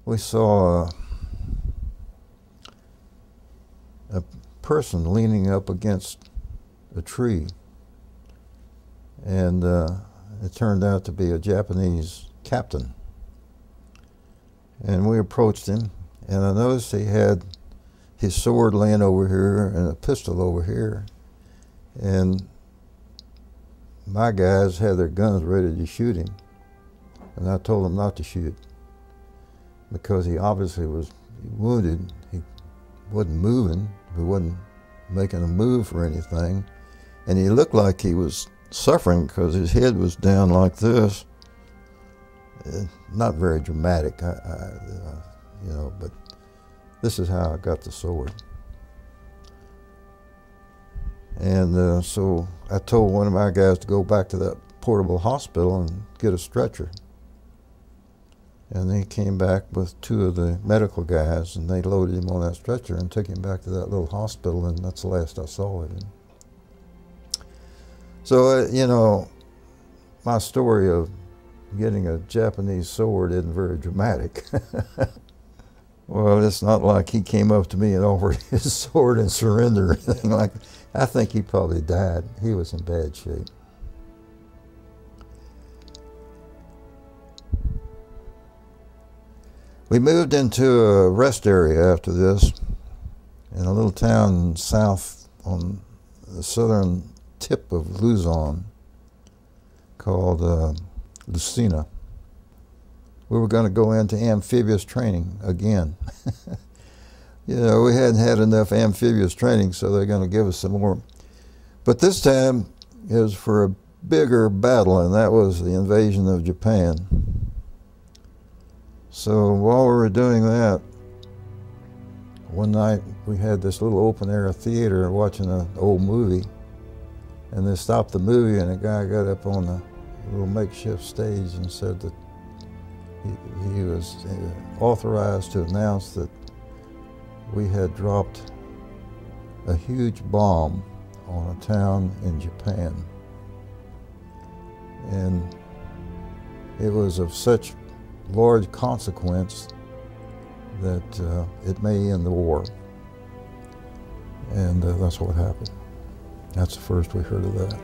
we saw a person leaning up against a tree, and it turned out to be a Japanese captain. And we approached him, and I noticed he had his sword laying over here and a pistol over here, and my guys had their guns ready to shoot him, and I told them not to shoot because he obviously was wounded. He wasn't moving, he wasn't making a move for anything, and he looked like he was suffering because his head was down like this. Not very dramatic, you know, but this is how I got the sword. And so I told one of my guys to go back to that portable hospital and get a stretcher. And he came back with two of the medical guys, and they loaded him on that stretcher and took him back to that little hospital, and that's the last I saw of him. So, you know, my story of getting a Japanese sword isn't very dramatic. Well, it's not like he came up to me and offered his sword and surrendered or anything like that. I think he probably died. He was in bad shape. We moved into a rest area after this in a little town south on the southern tip of Luzon called Lucena. We were going to go into amphibious training again. You know, we hadn't had enough amphibious training, so they're going to give us some more. But this time it was for a bigger battle, and that was the invasion of Japan. So while we were doing that, one night we had this little open-air theater watching an old movie, and they stopped the movie, and a guy got up on the little makeshift stage and said that he was authorized to announce that we had dropped a huge bomb on a town in Japan. And it was of such large consequence that it may end the war. And that's what happened. That's the first we heard of that.